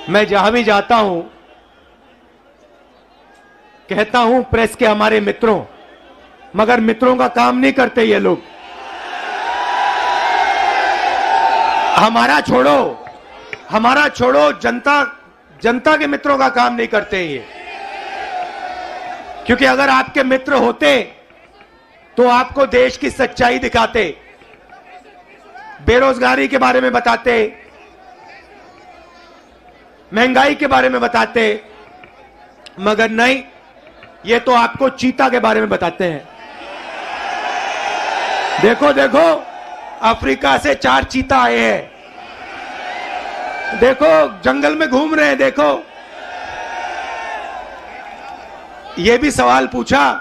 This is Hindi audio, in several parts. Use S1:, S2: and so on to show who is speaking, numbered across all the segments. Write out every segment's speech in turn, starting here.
S1: मैं जहां भी जाता हूं कहता हूं प्रेस के हमारे मित्रों, मगर मित्रों का काम नहीं करते ये लोग। हमारा छोड़ो जनता के मित्रों का काम नहीं करते ये। क्योंकि अगर आपके मित्र होते तो आपको देश की सच्चाई दिखाते, बेरोजगारी के बारे में बताते, महंगाई के बारे में बताते, मगर नहीं, ये तो आपको चीता के बारे में बताते हैं। देखो देखो, अफ्रीका से 4 चीता आए हैं, देखो जंगल में घूम रहे हैं। देखो, ये भी सवाल पूछा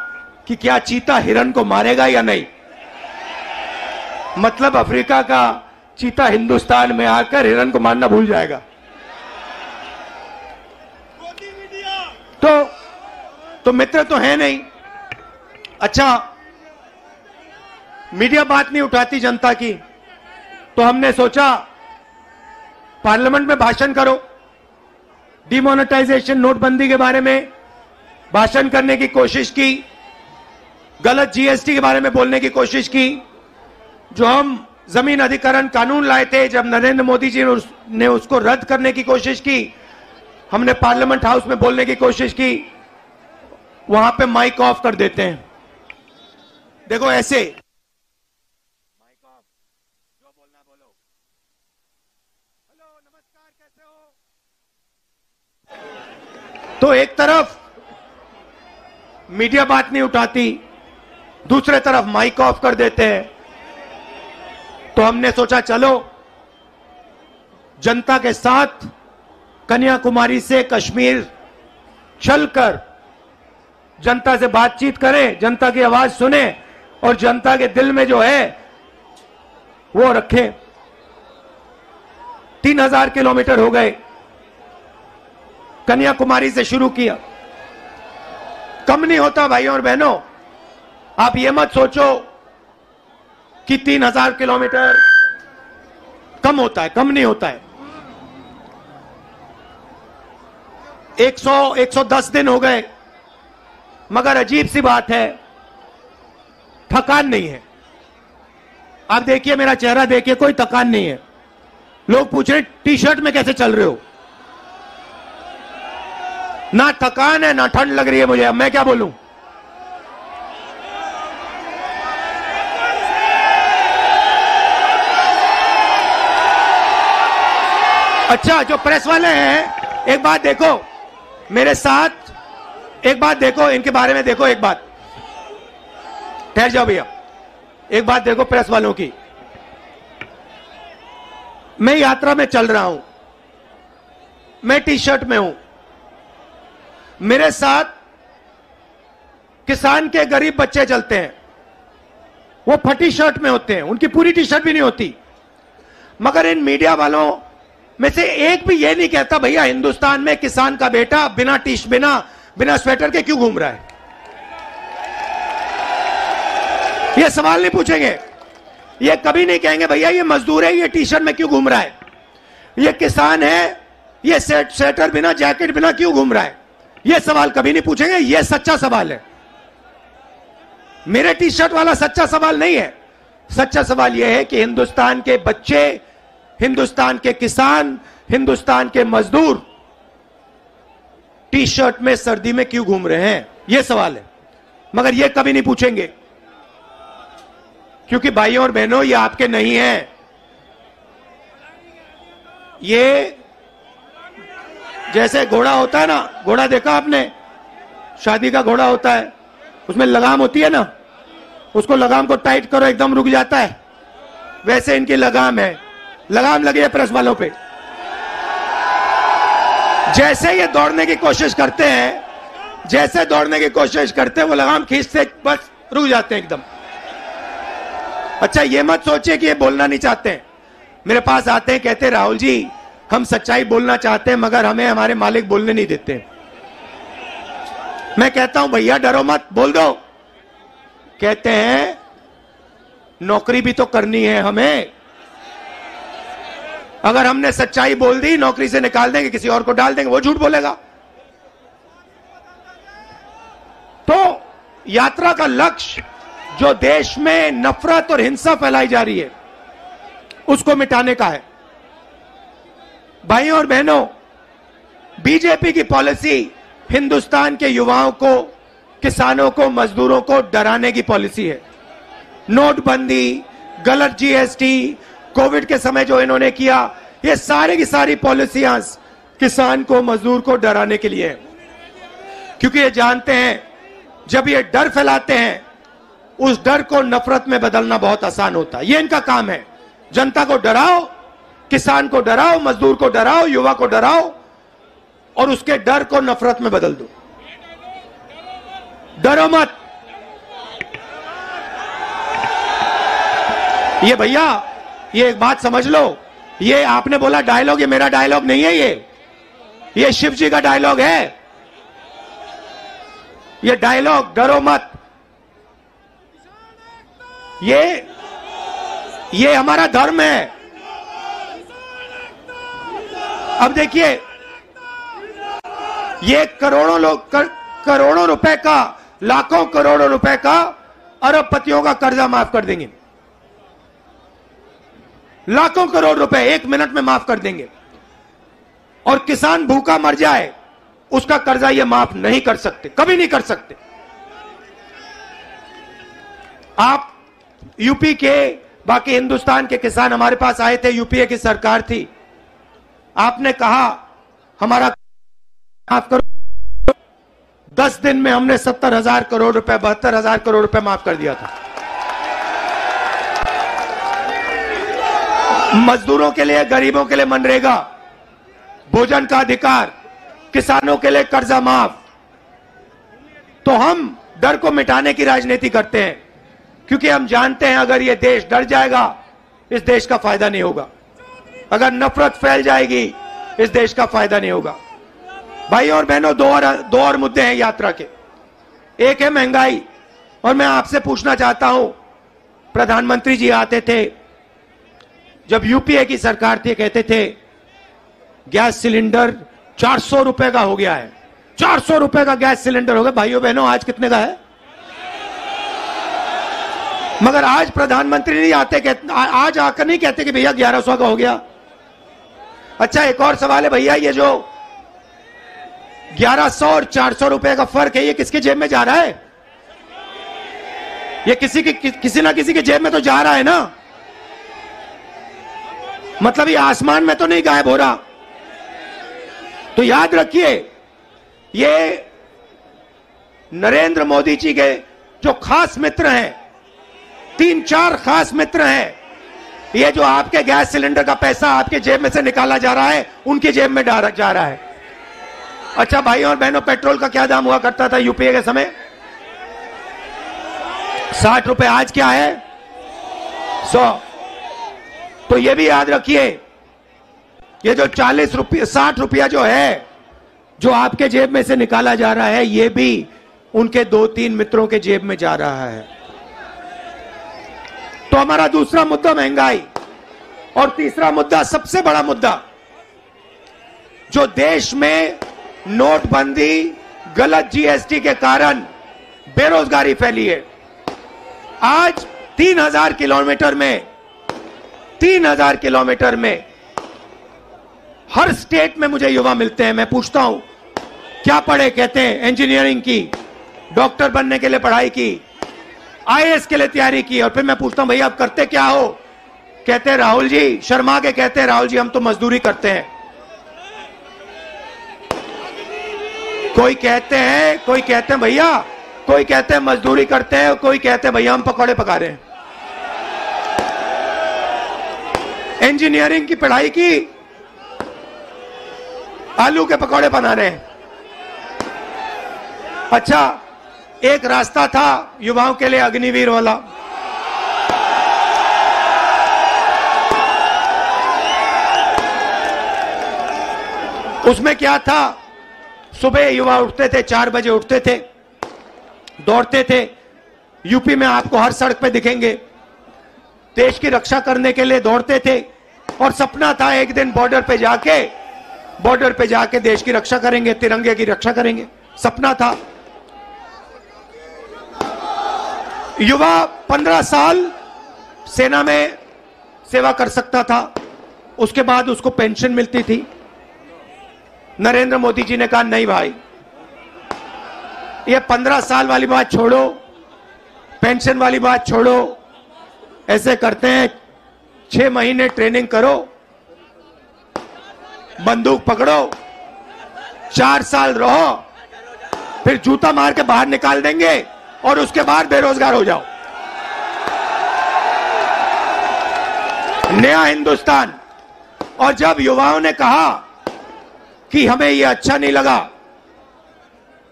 S1: कि क्या चीता हिरण को मारेगा या नहीं। मतलब अफ्रीका का चीता हिंदुस्तान में आकर हिरण को मारना भूल जाएगा। तो मित्र तो है नहीं। अच्छा, मीडिया बात नहीं उठाती जनता की, तो हमने सोचा पार्लियामेंट में भाषण करो, डिमोनेटाइजेशन नोटबंदी के बारे में भाषण करने की कोशिश की, गलत जीएसटी के बारे में बोलने की कोशिश की, जो हम जमीन अधिग्रहण कानून लाए थे जब नरेंद्र मोदी जी ने उसको रद्द करने की कोशिश की, हमने पार्लियामेंट हाउस में बोलने की कोशिश की, वहां पे माइक ऑफ कर देते हैं। देखो ऐसे माइक ऑफ, जो बोलना बोलो। हेलो, नमस्कार, कैसे हो। तो एक तरफ मीडिया बात नहीं उठाती, दूसरे तरफ माइक ऑफ कर देते हैं। तो हमने सोचा चलो जनता के साथ कन्याकुमारी से कश्मीर चलकर जनता से बातचीत करें, जनता की आवाज सुने और जनता के दिल में जो है वो रखें। 3000 किलोमीटर हो गए, कन्याकुमारी से शुरू किया। कम नहीं होता भाइयों और बहनों। आप ये मत सोचो कि 3000 किलोमीटर कम होता है, कम नहीं होता है। 110 दिन हो गए, मगर अजीब सी बात है, थकान नहीं है। आप देखिए, मेरा चेहरा देखिए, कोई थकान नहीं है। लोग पूछ रहे टी शर्ट में कैसे चल रहे हो। ना थकान है ना ठंड लग रही है मुझे। अब मैं क्या बोलूं। अच्छा, जो प्रेस वाले हैं, एक बात देखो मेरे साथ, एक बात देखो इनके बारे में, देखो एक बात, ठहर जाओ भैया, एक बात देखो प्रेस वालों की। मैं यात्रा में चल रहा हूं, मैं टी शर्ट में हूं, मेरे साथ किसान के गरीब बच्चे चलते हैं, वो फटी शर्ट में होते हैं, उनकी पूरी टी शर्ट भी नहीं होती। मगर इन मीडिया वालों में से एक भी ये नहीं कहता भैया हिंदुस्तान में किसान का बेटा बिना स्वेटर के क्यों घूम रहा है। ये सवाल नहीं पूछेंगे, ये कभी नहीं कहेंगे भैया ये मजदूर है, ये टी शर्ट में क्यों घूम रहा है, ये किसान है, ये स्वेटर बिना जैकेट बिना क्यों घूम रहा है। ये सवाल कभी नहीं पूछेंगे। ये सच्चा सवाल है, मेरे टी शर्ट वाला सच्चा सवाल नहीं है। सच्चा सवाल यह है कि हिंदुस्तान के बच्चे, हिंदुस्तान के किसान, हिंदुस्तान के मजदूर टी शर्ट में सर्दी में क्यों घूम रहे हैं, यह सवाल है। मगर यह कभी नहीं पूछेंगे, क्योंकि भाइयों और बहनों ये आपके नहीं हैं। ये जैसे घोड़ा होता है ना, घोड़ा देखा आपने, शादी का घोड़ा होता है, उसमें लगाम होती है ना, उसको लगाम को टाइट करो एकदम रुक जाता है, वैसे इनकी लगाम है, लगाम लगी है प्रेस वालों पे। जैसे ये दौड़ने की कोशिश करते हैं, जैसे दौड़ने की कोशिश करते हैं, वो लगाम खींचते बस रुक जाते हैं एकदम। अच्छा, ये मत सोचिए कि ये बोलना नहीं चाहते हैं। मेरे पास आते हैं, कहते राहुल जी हम सच्चाई बोलना चाहते हैं मगर हमें हमारे मालिक बोलने नहीं देते। मैं कहता हूं भैया डरो मत, बोल दो। कहते हैं नौकरी भी तो करनी है हमें, अगर हमने सच्चाई बोल दी, नौकरी से निकाल देंगे, किसी और को डाल देंगे, वो झूठ बोलेगा। तो यात्रा का लक्ष्य जो देश में नफरत और हिंसा फैलाई जा रही है उसको मिटाने का है। भाइयों और बहनों, बीजेपी की पॉलिसी हिंदुस्तान के युवाओं को, किसानों को, मजदूरों को डराने की पॉलिसी है। नोटबंदी, गलत जीएसटी, कोविड के समय जो इन्होंने किया, ये सारी की सारी पॉलिसियां किसान को, मजदूर को डराने के लिए है। क्योंकि ये जानते हैं जब ये डर फैलाते हैं, उस डर को नफरत में बदलना बहुत आसान होता है। ये इनका काम है। जनता को डराओ, किसान को डराओ, मजदूर को डराओ, युवा को डराओ और उसके डर को नफरत में बदल दो। डरो मत। ये भैया, ये एक बात समझ लो, ये आपने बोला डायलॉग, ये मेरा डायलॉग नहीं है। ये शिव जी का डायलॉग है। ये डायलॉग डरो मत, ये हमारा धर्म है। अब देखिए, ये करोड़ों रुपए का, लाखों करोड़ों रुपए का, अरबपतियों का कर्जा माफ कर देंगे। लाखों करोड़ रुपए 1 मिनट में माफ कर देंगे। और किसान भूखा मर जाए, उसका कर्जा ये माफ नहीं कर सकते, कभी नहीं कर सकते। आप यूपी के, बाकी हिंदुस्तान के किसान हमारे पास आए थे, यूपीए की सरकार थी, आपने कहा हमारा माफ करो। 10 दिन में हमने 70,000 करोड़ रुपए, 72,000 करोड़ रुपए माफ कर दिया था। मजदूरों के लिए, गरीबों के लिए मनरेगा, भोजन का अधिकार, किसानों के लिए कर्जा माफ। तो हम डर को मिटाने की राजनीति करते हैं, क्योंकि हम जानते हैं अगर ये देश डर जाएगा, इस देश का फायदा नहीं होगा। अगर नफरत फैल जाएगी, इस देश का फायदा नहीं होगा। भाइयों और बहनों, दो और मुद्दे हैं यात्रा के। एक है महंगाई, और मैं आपसे पूछना चाहता हूं, प्रधानमंत्री जी आते थे, जब यूपीए की सरकार थी, कहते थे गैस सिलेंडर 400 रुपए का हो गया है। 400 रुपए का गैस सिलेंडर हो गया। भाइयों बहनों, आज कितने का है? मगर आज प्रधानमंत्री नहीं आते, आज आकर नहीं कहते कि भैया 1100 का हो गया। अच्छा, एक और सवाल है भैया, ये जो 1100 और 400 रुपए का फर्क है, ये किसके जेब में जा रहा है? ये किसी ना किसी के जेब में तो जा रहा है ना। मतलब ये आसमान में तो नहीं गायब हो रहा। तो याद रखिए, ये नरेंद्र मोदी जी के जो खास मित्र हैं, 3-4 खास मित्र हैं, ये जो आपके गैस सिलेंडर का पैसा आपके जेब में से निकाला जा रहा है, उनकी जेब में जा रहा है। अच्छा भाइयों और बहनों, पेट्रोल का क्या दाम हुआ करता था यूपीए के समय? 60 रुपए। आज क्या है? 100। तो ये भी याद रखिए, ये जो 40 रुपये, 60 रुपया जो है, जो आपके जेब में से निकाला जा रहा है, ये भी उनके 2-3 मित्रों के जेब में जा रहा है। तो हमारा दूसरा मुद्दा महंगाई, और तीसरा मुद्दा, सबसे बड़ा मुद्दा, जो देश में नोटबंदी, गलत जीएसटी के कारण बेरोजगारी फैली है। आज 3,000 किलोमीटर में हर स्टेट में मुझे युवा मिलते हैं। मैं पूछता हूं क्या पढ़े, कहते हैं इंजीनियरिंग की, डॉक्टर बनने के लिए पढ़ाई की, आईएएस के लिए तैयारी की। और फिर मैं पूछता हूं भैया आप करते क्या हो? कहते हैं राहुल जी, शर्मा के कहते हैं राहुल जी हम तो मजदूरी करते हैं। कोई कहते हैं भैया, कोई कहते हैं मजदूरी करते हैं, कोई कहते हैं भैया हम पकौड़े पका रहे हैं। इंजीनियरिंग की पढ़ाई की, आलू के पकौड़े बना रहे हैं। अच्छा, एक रास्ता था युवाओं के लिए अग्निवीर वाला, उसमें क्या था? सुबह युवा उठते थे, 4 बजे उठते थे, दौड़ते थे। यूपी में आपको हर सड़क पे दिखेंगे, देश की रक्षा करने के लिए दौड़ते थे। और सपना था एक दिन बॉर्डर पे जाके देश की रक्षा करेंगे, तिरंगे की रक्षा करेंगे, सपना था। युवा 15 साल सेना में सेवा कर सकता था, उसके बाद उसको पेंशन मिलती थी। नरेंद्र मोदी जी ने कहा नहीं भाई, ये 15 साल वाली बात छोड़ो, पेंशन वाली बात छोड़ो, ऐसे करते हैं 6 महीने ट्रेनिंग करो, बंदूक पकड़ो, 4 साल रहो, फिर जूता मार के बाहर निकाल देंगे और उसके बाद बेरोजगार हो जाओ। नया हिंदुस्तान। और जब युवाओं ने कहा कि हमें यह अच्छा नहीं लगा,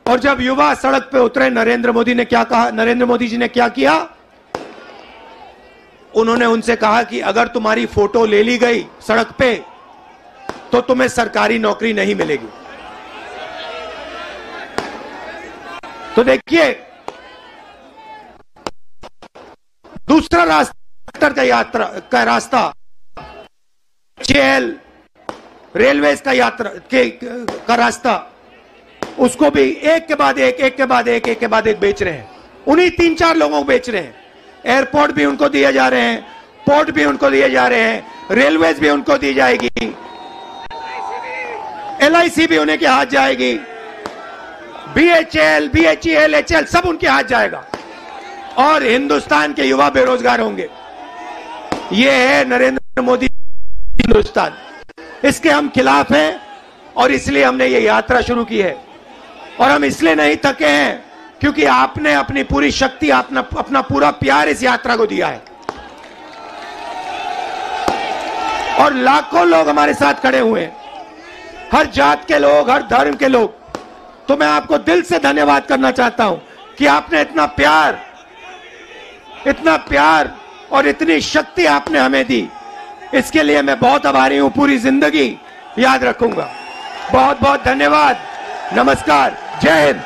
S1: और जब युवा सड़क पे उतरे, नरेंद्र मोदी ने क्या कहा? नरेंद्र मोदी जी ने क्या किया? उन्होंने उनसे कहा कि अगर तुम्हारी फोटो ले ली गई सड़क पे तो तुम्हें सरकारी नौकरी नहीं मिलेगी। तो देखिए, दूसरा रास्ता का रास्ता जेल, रेलवे का रास्ता, उसको भी एक के बाद एक बेच रहे हैं। उन्हीं 3-4 लोगों को बेच रहे हैं। एयरपोर्ट भी उनको दिए जा रहे हैं, पोर्ट भी उनको दिए जा रहे हैं, रेलवेज भी उनको दी जाएगी, LIC भी उन्हें के हाथ जाएगी, BHL, BHEL, HL सब उनके हाथ जाएगा और हिंदुस्तान के युवा बेरोजगार होंगे। ये है नरेंद्र मोदी हिंदुस्तान। इसके हम खिलाफ हैं और इसलिए हमने ये यात्रा शुरू की है। और हम इसलिए नहीं थके हैं क्योंकि आपने अपनी पूरी शक्ति, अपना पूरा प्यार इस यात्रा को दिया है और लाखों लोग हमारे साथ खड़े हुए हैं, हर जात के लोग, हर धर्म के लोग। तो मैं आपको दिल से धन्यवाद करना चाहता हूं कि आपने इतना प्यार और इतनी शक्ति आपने हमें दी। इसके लिए मैं बहुत आभारी हूं, पूरी जिंदगी याद रखूंगा। बहुत बहुत धन्यवाद। नमस्कार, जय हिंद।